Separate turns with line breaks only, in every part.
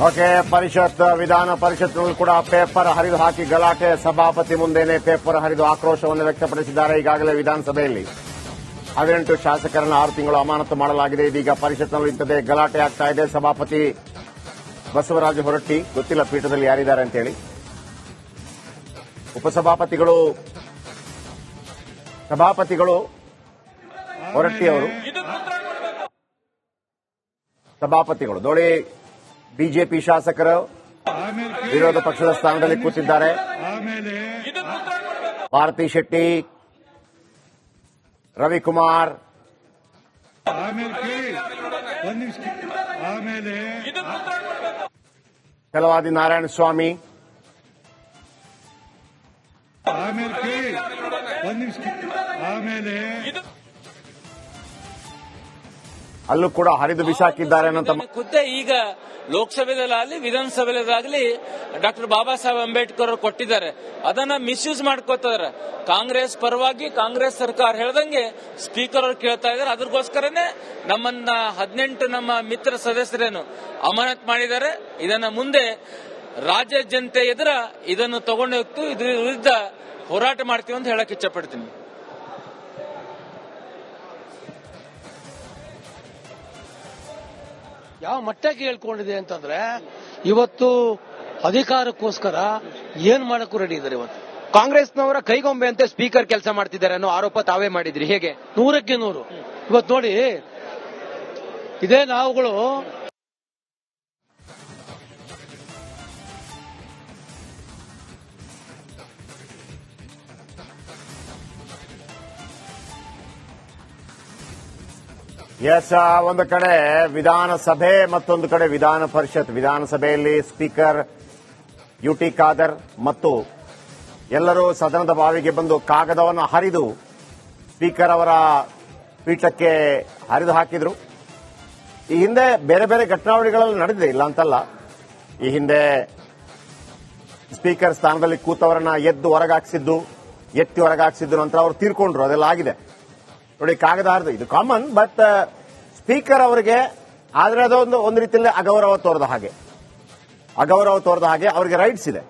Okay, ವಿಧಾನ ಪರಿಷತ್ನಲ್ಲಿ ಕೂಡ ಪೇಪರ್ ಹರಿದು ಹಾಕಿ ಗಲಾಟೆ. ಸಭಾಪತಿ ಮುಂದೆನೆ ಪೇಪರ್ ಹರಿದು ಆಕ್ರೋಶವನ್ನು ವ್ಯಕ್ತಪಡಿಸಿದ್ದಾರೆ. ಈಗಾಗಲೇ ವಿಧಾನಸಭೆಯಲ್ಲಿ 18 ಶಾಸಕರನ್ನು 6 ತಿಂಗಳು ಅಮಾನತು ಮಾಡಲಾಗಿದೆ. ಇದೀಗ ಪರಿಷತ್ನಲ್ಲಿ ಇಂಥದೇ ಗಲಾಟೆ ಆಗ್ತಾ ಇದೆ. ಸಭಾಪತಿ ಬಸವರಾಜ ಹೊರಟ್ಟಿ, ಗೊತ್ತಿಲ್ಲ ಪೀಠದಲ್ಲಿ ಯಾರಿದ್ದಾರೆ ಅಂತೇಳಿ. ಉಪಸಭಾಪತಿಗಳು ಹೊರಟ್ಟಿ ಅವರು, ಸಭಾಪತಿಗಳು ದೋಳಿ ಬಿಜೆಪಿ ಶಾಸಕರು ವಿರೋಧ ಪಕ್ಷದ ಸ್ಥಾನದಲ್ಲಿ ಕೂತಿದ್ದಾರೆ. ಭಾರತಿ ಶೆಟ್ಟಿ, ರವಿಕುಮಾರ್, ಕೆಲವಾದಿ ನಾರಾಯಣ ಸ್ವಾಮಿ, ಅಲ್ಲೂ ಕೂಡ ಹರಿದು ಬಿಸಾಕಿದ್ದಾರೆ ಅನ್ನೋ
ಖುದ್ದೆ ಈಗ ಲೋಕಸಭೆದಲ್ಲಾಗಲಿ ವಿಧಾನಸಭೆದಾಗಲಿ ಡಾಕ್ಟರ್ ಬಾಬಾ ಸಾಹೇಬ್ ಅಂಬೇಡ್ಕರ್ ಅವರು ಕೊಟ್ಟಿದ್ದಾರೆ. ಅದನ್ನ ಮಿಸ್ಯೂಸ್ ಮಾಡ್ಕೋತಿದ್ದಾರೆ. ಕಾಂಗ್ರೆಸ್ ಪರವಾಗಿ ಕಾಂಗ್ರೆಸ್ ಸರ್ಕಾರ ಹೇಳ್ದಂಗೆ ಸ್ಪೀಕರ್ ಅವರು ಕೇಳ್ತಾ ಇದ್ದಾರೆ. ಅದಕ್ಕೋಸ್ಕರನೇ ನಮ್ಮನ್ನ 18 ನಮ್ಮ ಮಿತ್ರ ಸದಸ್ಯರೇನು ಅಮಾನತ್ ಮಾಡಿದ್ದಾರೆ. ಇದನ್ನ ಮುಂದೆ ರಾಜ್ಯ ಜನತೆ ಎದುರ ಇದನ್ನು ತಗೊಂಡೋಗ್ತು ಇದ್ರ ವಿರುದ್ಧ ಹೋರಾಟ ಮಾಡ್ತೀವಿ ಅಂತ ಹೇಳಕ್ ಇಚ್ಛಪಡ್ತೀನಿ.
ಯಾವ ಮಟ್ಟಕ್ಕೆ ಹೇಳ್ಕೊಂಡಿದೆ ಅಂತಂದ್ರೆ ಇವತ್ತು ಅಧಿಕಾರಕ್ಕೋಸ್ಕರ ಏನ್ ಮಾಡಕ್ಕೂ ರೆಡಿ ಇದ್ದಾರೆ. ಇವತ್ತು
ಕಾಂಗ್ರೆಸ್ನವರ ಕೈಗೊಂಬೆ ಅಂತ ಸ್ಪೀಕರ್ ಕೆಲಸ ಮಾಡ್ತಿದ್ದಾರೆ ಅನ್ನೋ ಆರೋಪ ತಾವೇ ಮಾಡಿದ್ರಿ. ಹೇಗೆ?
100ಕ್ಕೆ 100. ಇವತ್ತು ನೋಡಿ, ಇದೇ ನಾವುಗಳು
ಎಸ್, ಒಂದು ಕಡೆ ವಿಧಾನಸಭೆ, ಮತ್ತೊಂದು ಕಡೆ ವಿಧಾನ ಪರಿಷತ್. ವಿಧಾನಸಭೆಯಲ್ಲಿ ಸ್ಪೀಕರ್ ಯುಟಿ ಖಾದರ್ ಮತ್ತು ಎಲ್ಲರೂ ಸದನದ ಬಾವಿಗೆ ಬಂದು ಕಾಗದವನ್ನು ಹರಿದು ಸ್ಪೀಕರ್ ಅವರ ಪೀಠಕ್ಕೆ ಹರಿದು ಹಾಕಿದ್ರು. ಈ ಹಿಂದೆ ಬೇರೆ ಬೇರೆ ಘಟನಾವಳಿಗಳಲ್ಲಿ ನಡೆದಿದೆ, ಇಲ್ಲ ಅಂತಲ್ಲ. ಈ ಹಿಂದೆ ಸ್ಪೀಕರ್ ಸ್ಥಾನದಲ್ಲಿ ಕೂತವರನ್ನ ಎತ್ತಿ ಹೊರಗಾಕ್ಸಿದ್ದು ನಂತರ ಅವರು ತೀರ್ಕೊಂಡ್ರು. ಅದೆಲ್ಲ ಆಗಿದೆ ನೋಡಿ. ಕಾಗದ ಹರಿದು ಇದು ಕಾಮನ್, ಬಟ್ ಸ್ಪೀಕರ್ ಅವರಿಗೆ ಆದ್ರೆ ಅದೊಂದು ಒಂದು ರೀತಿಯಲ್ಲಿ ಅಗೌರವ ತೋರದ ಹಾಗೆ ಅವರಿಗೆ ರೈಟ್ಸ್ ಇದೆ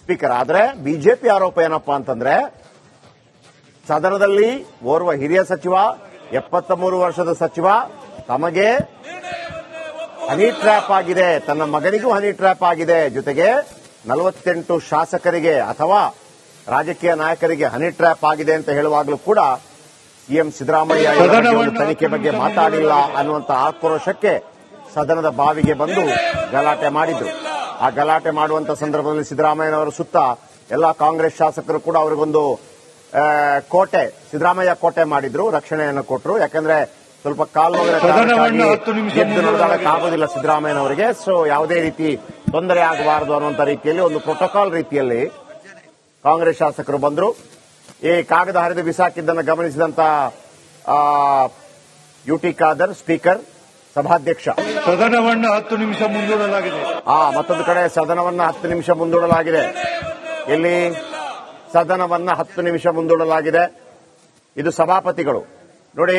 ಸ್ಪೀಕರ್. ಆದ್ರೆ ಬಿಜೆಪಿ ಆರೋಪ ಏನಪ್ಪಾ ಅಂತಂದ್ರೆ, ಸದನದಲ್ಲಿ ಓರ್ವ ಹಿರಿಯ ಸಚಿವ, 73 ವರ್ಷದ ಸಚಿವ, ತಮಗೆ ಹನಿ ಟ್ರ್ಯಾಪ್ ಆಗಿದೆ, ತನ್ನ ಮಗನಿಗೂ ಹನಿ ಟ್ರ್ಯಾಪ್ ಆಗಿದೆ, ಜೊತೆಗೆ 48 ಶಾಸಕರಿಗೆ ಅಥವಾ ರಾಜಕೀಯ ನಾಯಕರಿಗೆ ಹನಿ ಟ್ರ್ಯಾಪ್ ಆಗಿದೆ ಅಂತ ಹೇಳುವಾಗಲೂ ಕೂಡ ಸಿಎಂ ಸಿದ್ದರಾಮಯ್ಯ ತನಿಖೆ ಬಗ್ಗೆ ಮಾತಾಡಿಲ್ಲ ಅನ್ನುವಂತ ಆಕ್ರೋಶಕ್ಕೆ ಸದನದ ಬಾವಿಗೆ ಬಂದು ಗಲಾಟೆ ಮಾಡಿದ್ರು. ಆ ಗಲಾಟೆ ಮಾಡುವಂತ ಸಂದರ್ಭದಲ್ಲಿ ಸಿದ್ದರಾಮಯ್ಯನವರ ಸುತ್ತ ಎಲ್ಲಾ ಕಾಂಗ್ರೆಸ್ ಶಾಸಕರು ಕೂಡ ಅವರಿಗೊಂದು ಕೋಟೆ, ಸಿದ್ದರಾಮಯ್ಯ ಕೋಟೆ ಮಾಡಿದ್ರು, ರಕ್ಷಣೆಯನ್ನು ಕೊಟ್ಟರು. ಯಾಕಂದ್ರೆ ಸ್ವಲ್ಪ ಆಗೋದಿಲ್ಲ ಸಿದ್ದರಾಮಯ್ಯನವರಿಗೆ. ಸೊ ಯಾವುದೇ ರೀತಿ ತೊಂದರೆ ಆಗಬಾರದು ಅನ್ನುವಂತ ರೀತಿಯಲ್ಲಿ ಒಂದು ಪ್ರೋಟೋಕಾಲ್ ರೀತಿಯಲ್ಲಿ ಕಾಂಗ್ರೆಸ್ ಶಾಸಕರು ಬಂದ್ರು. ಈ ಕಾಗದ ಹರಿದು ಬಿಸಾಕಿದ್ದನ್ನು ಗಮನಿಸಿದಂತ ಯುಟಿ ಖಾದರ್, ಸ್ಪೀಕರ್, ಸಭಾಧ್ಯಕ್ಷ,
ಸದನವನ್ನು 10 ನಿಮಿಷ ಮುಂದೂಡಲಾಗಿದೆ.
ಮತ್ತೊಂದು ಕಡೆ ಸದನವನ್ನು 10 ನಿಮಿಷ ಮುಂದೂಡಲಾಗಿದೆ. ಇಲ್ಲಿ ಸದನವನ್ನ 10 ನಿಮಿಷ ಮುಂದೂಡಲಾಗಿದೆ. ಇದು ಸಭಾಪತಿಗಳು ನೋಡಿ.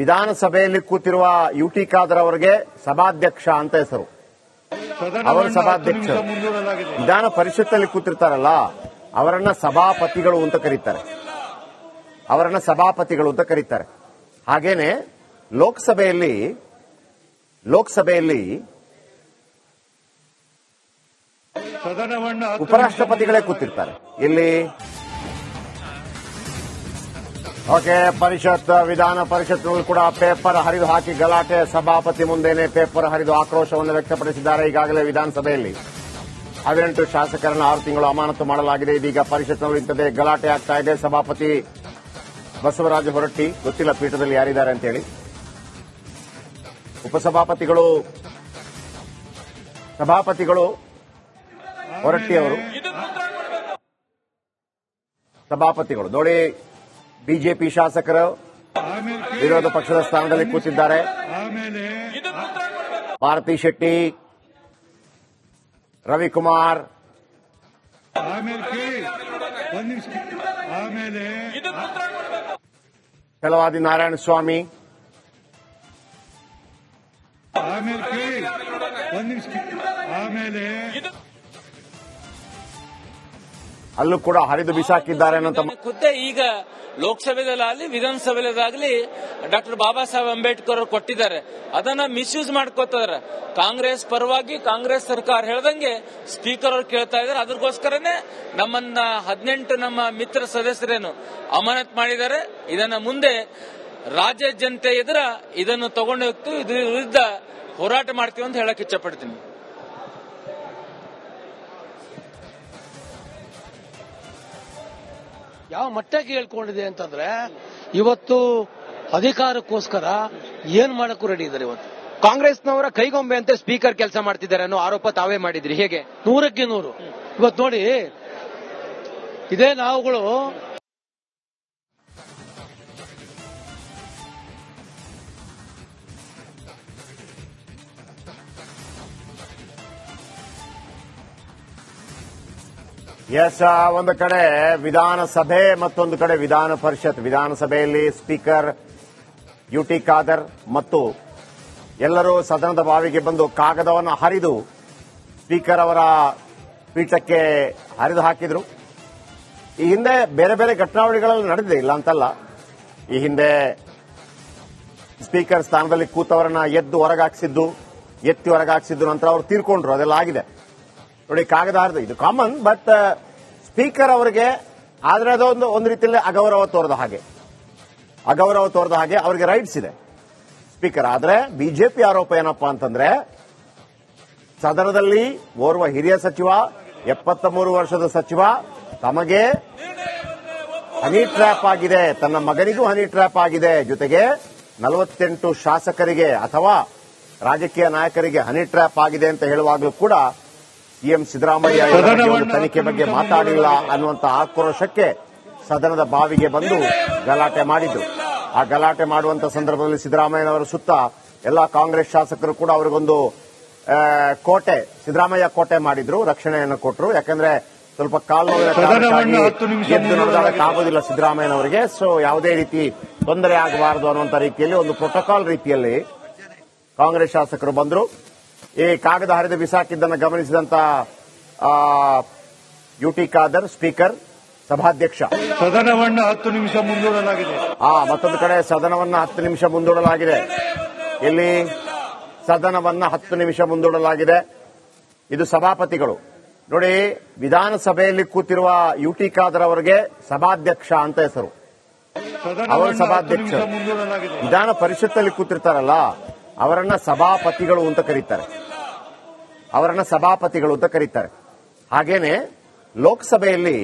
ವಿಧಾನಸಭೆಯಲ್ಲಿ ಕೂತಿರುವ ಯುಟಿ ಖಾದರ್ ಅವರಿಗೆ ಸಭಾಧ್ಯಕ್ಷ ಅಂತ ಹೆಸರು. ಅವರು ಸಭಾಧ್ಯಕ್ಷರು. ವಿಧಾನ ಪರಿಷತ್ತಲ್ಲಿ ಕೂತಿರ್ತಾರಲ್ಲ, ಅವರನ್ನ ಸಭಾಪತಿಗಳು ಅಂತ ಕರೀತಾರೆ. ಹಾಗೇನೆ ಲೋಕಸಭೆಯಲ್ಲಿ ಉಪರಾಷ್ಟ್ರಪತಿಗಳೇ ಕೂತಿರ್ತಾರೆ. ಇಲ್ಲಿ ಓಕೆ, ವಿಧಾನ ಪರಿಷತ್ನಲ್ಲಿ ಕೂಡ ಪೇಪರ್ ಹರಿದು ಹಾಕಿ ಗಲಾಟೆ. ಸಭಾಪತಿ ಮುಂದೆನೆ ಪೇಪರ್ ಹರಿದು ಆಕ್ರೋಶವನ್ನು ವ್ಯಕ್ತಪಡಿಸಿದ್ದಾರೆ. ಈಗಾಗಲೇ ವಿಧಾನಸಭೆಯಲ್ಲಿ 18 ಶಾಸಕರನ್ನು 6 ತಿಂಗಳು ಅಮಾನತು ಮಾಡಲಾಗಿದೆ. ಇದೀಗ ಪರಿಷತ್ನಲ್ಲಿ ಇಂಥದೇ ಗಲಾಟೆ ಆಗ್ತಾ ಇದೆ. ಸಭಾಪತಿ ಬಸವರಾಜ ಹೊರಟ್ಟಿ, ಗೊತ್ತಿಲ್ಲ ಪೀಠದಲ್ಲಿ ಯಾರಿದ್ದಾರೆ ಅಂತೇಳಿ. ಉಪಸಭಾಪತಿಗಳು ಹೊರಟ್ಟಿ ಅವರು, ಸಭಾಪತಿಗಳು ನೋಡಿ ಬಿಜೆಪಿ ಶಾಸಕರು ವಿರೋಧ ಪಕ್ಷದ ಸ್ಥಾನದಲ್ಲಿ ಕೂತಿದ್ದಾರೆ. ಭಾರತಿ ಶೆಟ್ಟಿ, ರವಿಕುಮಾರ್, ಕೆಲವಾದಿ ನಾರಾಯಣ ಸ್ವಾಮಿ,
ಆಮೇಲೆ ಕೇಳಿ ಒಂದ್ ನಿಮಿಷ ಆಮೇಲೆ
ಅಲ್ಲೂ ಕೂಡ ಹರಿದು ಬಿಸಾಕಿದ್ದಾರೆ ಅನ್ನೋ
ಖುದ್ದೇ ಈಗ ಲೋಕಸಭೆದಲ್ಲಾಗಲಿ ವಿಧಾನಸಭೆದಾಗಲಿ ಡಾಕ್ಟರ್ ಬಾಬಾ ಸಾಹೇಬ್ ಅಂಬೇಡ್ಕರ್ ಅವರು ಕೊಟ್ಟಿದ್ದಾರೆ. ಅದನ್ನ ಮಿಸ್ಯೂಸ್ ಮಾಡ್ಕೋತಾರೆ. ಕಾಂಗ್ರೆಸ್ ಪರವಾಗಿ ಕಾಂಗ್ರೆಸ್ ಸರ್ಕಾರ ಹೇಳ್ದಂಗೆ ಸ್ಪೀಕರ್ ಅವರು ಕೇಳ್ತಾ ಇದ್ದಾರೆ. ಅದಕ್ಕೋಸ್ಕರನೇ ನಮ್ಮನ್ನ 18 ನಮ್ಮ ಮಿತ್ರ ಸದಸ್ಯರೇನು ಅಮಾನತ್ ಮಾಡಿದ್ದಾರೆ. ಇದನ್ನ ಮುಂದೆ ರಾಜ್ಯ ಜನತೆ ಎದುರ ಇದನ್ನು ತಗೊಂಡು ಹೋಗ್ತು ಇದ್ರ ವಿರುದ್ಧ ಹೋರಾಟ ಮಾಡ್ತೀವಿ ಅಂತ ಹೇಳಕ್ ಇಚ್ಛಪಡ್ತೀನಿ.
ಯಾವ ಮಟ್ಟಕ್ಕೆ ಹೇಳ್ಕೊಂಡಿದೆ ಅಂತಂದ್ರೆ ಇವತ್ತು ಅಧಿಕಾರಕ್ಕೋಸ್ಕರ ಏನ್ ಮಾಡಕ್ಕೂ ರೆಡಿ ಇದ್ದಾರೆ. ಇವತ್ತು
ಕಾಂಗ್ರೆಸ್ನವರ ಕೈಗೊಂಬೆ ಅಂತ ಸ್ಪೀಕರ್ ಕೆಲಸ ಮಾಡ್ತಿದ್ದಾರೆ ಅನ್ನೋ ಆರೋಪ ತಾವೇ ಮಾಡಿದ್ರಿ, ಹೇಗೆ?
100ಕ್ಕೆ 100. ಇವತ್ತು ನೋಡಿ, ಇದೇ ನಾವುಗಳು
ಎಸ್, ಒಂದು ಕಡೆ ವಿಧಾನಸಭೆ ಮತ್ತೊಂದು ಕಡೆ ವಿಧಾನ ಪರಿಷತ್. ವಿಧಾನಸಭೆಯಲ್ಲಿ ಸ್ಪೀಕರ್ ಯುಟಿ ಖಾದರ್ ಮತ್ತು ಎಲ್ಲರೂ ಸದನದ ಬಾವಿಗೆ ಬಂದು ಕಾಗದವನ್ನು ಹರಿದು ಸ್ಪೀಕರ್ ಅವರ ಪೀಠಕ್ಕೆ ಹರಿದು ಹಾಕಿದ್ರು. ಈ ಹಿಂದೆ ಬೇರೆ ಬೇರೆ ಘಟನಾವಳಿಗಳಲ್ಲಿ ನಡೆದಿದೆ, ಇಲ್ಲ ಅಂತಲ್ಲ. ಈ ಹಿಂದೆ ಸ್ಪೀಕರ್ ಸ್ಥಾನದಲ್ಲಿ ಕೂತವರನ್ನ ಎತ್ತಿ ಹೊರಗಾಕ್ಸಿದ್ದು ನಂತರ ಅವರು ತೀರ್ಕೊಂಡ್ರು. ಅದೆಲ್ಲ ಆಗಿದೆ ನೋಡಿ. ಕಾಗದ ಹರಿದು ಇದು ಕಾಮನ್, ಬಟ್ ಸ್ಪೀಕರ್ ಅವರಿಗೆ ಆದ್ರೆ ಅದೊಂದು ಒಂದು ರೀತಿಯಲ್ಲಿ ಅಗೌರವ ತೋರದ ಹಾಗೆ ಅವರಿಗೆ ರೈಟ್ಸ್ ಇದೆ ಸ್ಪೀಕರ್. ಆದ್ರೆ ಬಿಜೆಪಿ ಆರೋಪ ಏನಪ್ಪಾ ಅಂತಂದ್ರೆ, ಸದನದಲ್ಲಿ ಓರ್ವ ಹಿರಿಯ ಸಚಿವ, 73 ವರ್ಷದ ಸಚಿವ, ತಮಗೆ ಹನಿ ಟ್ರ್ಯಾಪ್ ಆಗಿದೆ, ತನ್ನ ಮಗನಿಗೂ ಹನಿ ಟ್ರ್ಯಾಪ್ ಆಗಿದೆ, ಜೊತೆಗೆ 48 ಶಾಸಕರಿಗೆ ಅಥವಾ ರಾಜಕೀಯ ನಾಯಕರಿಗೆ ಹನಿ ಟ್ರ್ಯಾಪ್ ಆಗಿದೆ ಅಂತ ಹೇಳುವಾಗಲೂ ಕೂಡ ಸಿಎಂ ಸಿದ್ದರಾಮಯ್ಯ ತನಿಖೆ ಬಗ್ಗೆ ಮಾತಾಡಿಲ್ಲ ಅನ್ನುವಂತ ಆಕ್ರೋಶಕ್ಕೆ ಸದನದ ಬಾವಿಗೆ ಬಂದು ಗಲಾಟೆ ಮಾಡಿದ್ರು. ಆ ಗಲಾಟೆ ಮಾಡುವಂತ ಸಂದರ್ಭದಲ್ಲಿ ಸಿದ್ದರಾಮಯ್ಯನವರ ಸುತ್ತ ಎಲ್ಲ ಕಾಂಗ್ರೆಸ್ ಶಾಸಕರು ಕೂಡ ಅವರಿಗೊಂದು ಕೋಟೆ, ಸಿದ್ದರಾಮಯ್ಯ ಕೋಟೆ ಮಾಡಿದ್ರು, ರಕ್ಷಣೆಯನ್ನು ಕೊಟ್ಟರು. ಯಾಕಂದ್ರೆ ಸ್ವಲ್ಪ ಕಾಲು ಎದ್ದು ನೋಡೋದಕ್ಕಾಗೋದಿಲ್ಲ ಸಿದ್ದರಾಮಯ್ಯನವರಿಗೆ. ಸೊ ಯಾವುದೇ ರೀತಿ ತೊಂದರೆ ಆಗಬಾರದು ಅನ್ನುವಂತ ರೀತಿಯಲ್ಲಿ ಒಂದು ಪ್ರೋಟೋಕಾಲ್ ರೀತಿಯಲ್ಲಿ ಕಾಂಗ್ರೆಸ್ ಶಾಸಕರು ಬಂದರು. ಈ ಕಾಗದ ಹರಿದು ಬಿಸಾಕಿದ್ದನ್ನು ಗಮನಿಸಿದಂತ ಯುಟಿ ಖಾದರ್ ಸ್ಪೀಕರ್, ಸಭಾಧ್ಯಕ್ಷ,
ಸದನವನ್ನು 10 ನಿಮಿಷ ಮುಂದೂಡಲಾಗಿದೆ.
ಮತ್ತೊಂದು ಕಡೆ ಸದನವನ್ನು 10 ನಿಮಿಷ ಮುಂದೂಡಲಾಗಿದೆ. ಇಲ್ಲಿ ಸದನವನ್ನು 10 ನಿಮಿಷ ಮುಂದೂಡಲಾಗಿದೆ. ಇದು ಸಭಾಪತಿಗಳು ನೋಡಿ. ವಿಧಾನಸಭೆಯಲ್ಲಿ ಕೂತಿರುವ ಯುಟಿ ಖಾದರ್ ಅವರಿಗೆ ಸಭಾಧ್ಯಕ್ಷ ಅಂತ ಹೆಸರು, ಅವರ ಸಭಾಧ್ಯಕ್ಷ. ವಿಧಾನ ಪರಿಷತ್ತಲ್ಲಿ ಕೂತಿರ್ತಾರಲ್ಲ ಅವರನ್ನ ಸಭಾಪತಿಗಳು ಅಂತ ಕರೀತಾರೆ. ಹಾಗೇನೆ ಲೋಕಸಭೆಯಲ್ಲಿ